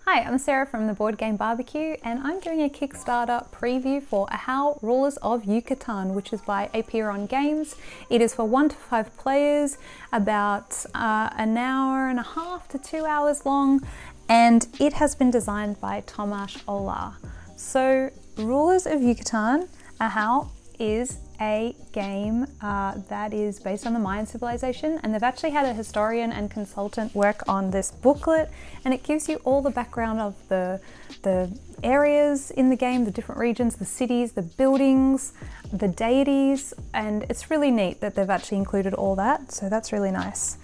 Hi, I'm Sarah from the Board Game BBQ and I'm doing a Kickstarter preview for Ahau, Rulers of Yucatan, which is by Apeiron Games. It is for 1 to 5 players, about an hour and a half to 2 hours long, and it has been designed by Tomasz Ola. So Rulers of Yucatan, Ahau, is a game that is based on the Mayan civilization, and they've actually had a historian and consultant work on this booklet, and it gives you all the background of the areas in the game, the different regions, the cities, the buildings, the deities, and it's really neat that they've actually included all that, so that's really nice.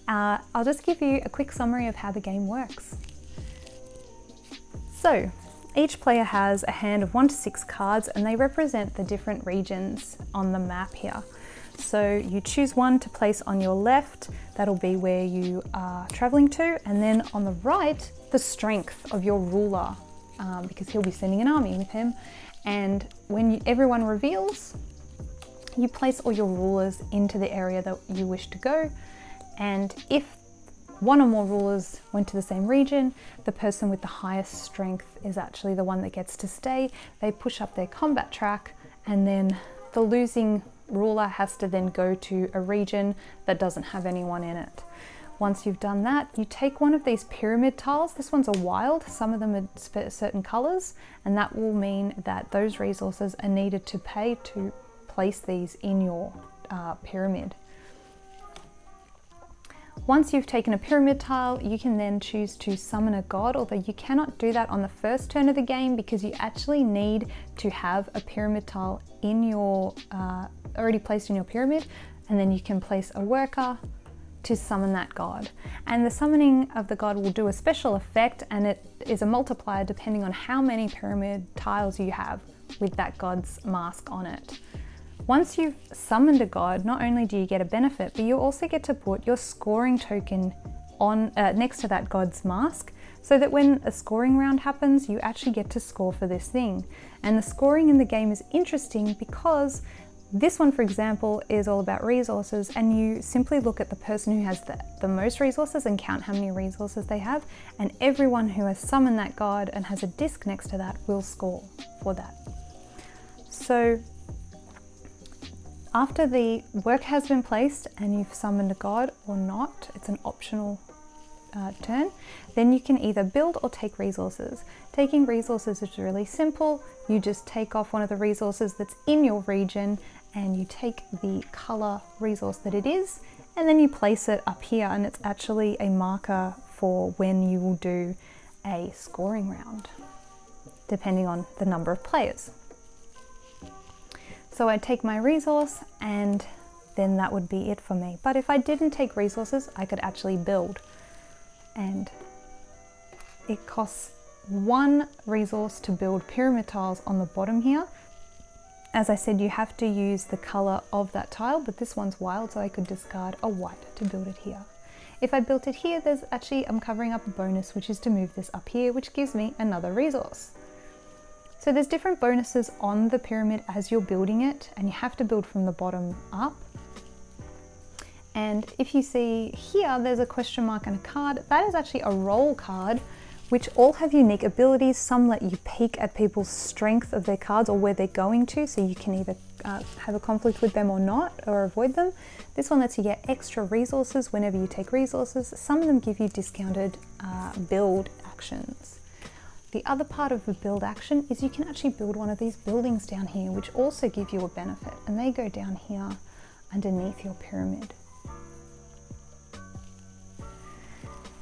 I'll just give you a quick summary of how the game works. So each player has a hand of 1 to 6 cards, and they represent the different regions on the map here. So you choose one to place on your left, that'll be where you are traveling to, and then on the right, the strength of your ruler, because he'll be sending an army with him. And when everyone reveals, you place all your rulers into the area that you wish to go, and if one or more rulers went to the same region, the person with the highest strength is actually the one that gets to stay. They push up their combat track, and then the losing ruler has to then go to a region that doesn't have anyone in it. Once you've done that, you take one of these pyramid tiles. This one's a wild, some of them are certain colors, and that will mean that those resources are needed to pay to place these in your pyramid. Once you've taken a pyramid tile, you can then choose to summon a god, although you cannot do that on the first turn of the game because you actually need to have a pyramid tile in your already placed in your pyramid, and then you can place a worker to summon that god. And the summoning of the god will do a special effect, and it is a multiplier depending on how many pyramid tiles you have with that god's mask on it. Once you've summoned a god, not only do you get a benefit, but you also get to put your scoring token on next to that god's mask, so that when a scoring round happens, you actually get to score for this thing. And the scoring in the game is interesting because this one, for example, is all about resources, and you simply look at the person who has the most resources and count how many resources they have, and everyone who has summoned that god and has a disc next to that will score for that. So after the work has been placed and you've summoned a god or not, it's an optional turn, then you can either build or take resources. Taking resources is really simple. You just take off one of the resources that's in your region, and you take the color resource that it is, and then you place it up here, and it's actually a marker for when you will do a scoring round, depending on the number of players. So I'd take my resource, and then that would be it for me. But if I didn't take resources, I could actually build. And it costs 1 resource to build pyramid tiles on the bottom here. As I said, you have to use the color of that tile, but this one's wild, so I could discard a white to build it here. If I built it here, I'm covering up a bonus, which is to move this up here, which gives me another resource. So there's different bonuses on the pyramid as you're building it, and you have to build from the bottom up. And if you see here, there's a question mark and a card. That is actually a roll card, which all have unique abilities. Some let you peek at people's strength of their cards or where they're going to, so you can either have a conflict with them or not, or avoid them. This one lets you get extra resources whenever you take resources. Some of them give you discounted build actions. The other part of the build action is you can actually build one of these buildings down here, which also give you a benefit, and they go down here underneath your pyramid.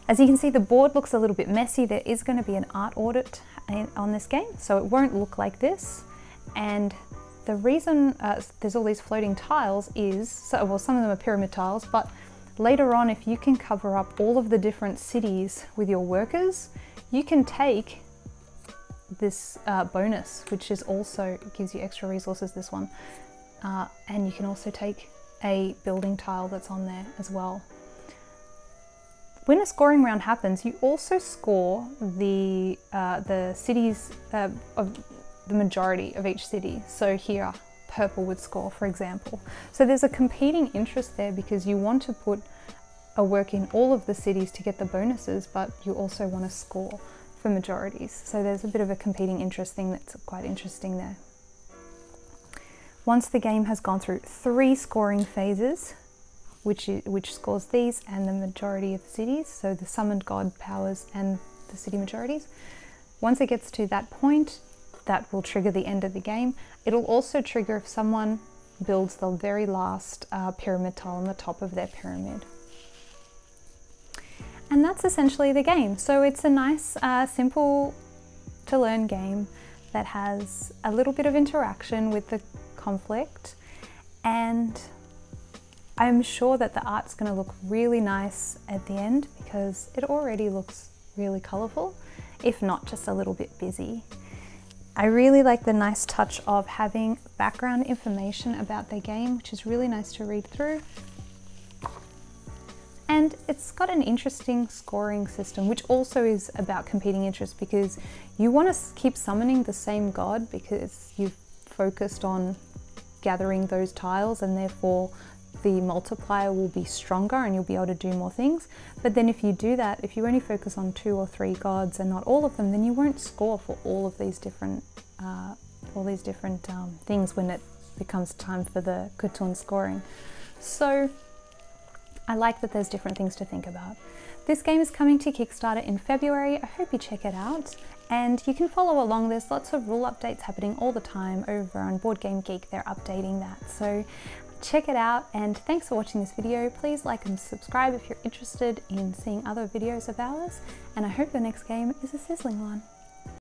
As you can see, the board looks a little bit messy. There is going to be an art audit on this game, so it won't look like this. And the reason there's all these floating tiles is, well, some of them are pyramid tiles, but later on, if you can cover up all of the different cities with your workers, you can take this bonus, which is also gives you extra resources, this one, and you can also take a building tile that's on there as well. When a scoring round happens, you also score the cities of the majority of each city. So here, purple would score, for example. So there's a competing interest there because you want to put a work in all of the cities to get the bonuses, but you also want to score for majorities. So there's a bit of a competing interest thing that's quite interesting there. Once the game has gone through 3 scoring phases, which scores these and the majority of cities, so the summoned god powers and the city majorities. Once it gets to that point, that will trigger the end of the game. It'll also trigger if someone builds the very last pyramid tile on the top of their pyramid. And that's essentially the game. So it's a nice, simple to learn game that has a little bit of interaction with the conflict, and I'm sure that the art's going to look really nice at the end because it already looks really colourful, if not just a little bit busy. I really like the nice touch of having background information about the game, which is really nice to read through. And it's got an interesting scoring system, which also is about competing interests, because you want to keep summoning the same god because you've focused on gathering those tiles, and therefore the multiplier will be stronger and you'll be able to do more things. But then if you do that, if you only focus on 2 or 3 gods and not all of them, then you won't score for all of these different things when it becomes time for the Cthulhu scoring. So I like that there's different things to think about. This game is coming to Kickstarter in February. I hope you check it out. And you can follow along. There's lots of rule updates happening all the time over on Board Game Geek. They're updating that. So check it out, and thanks for watching this video. Please like and subscribe if you're interested in seeing other videos of ours, and I hope the next game is a sizzling one.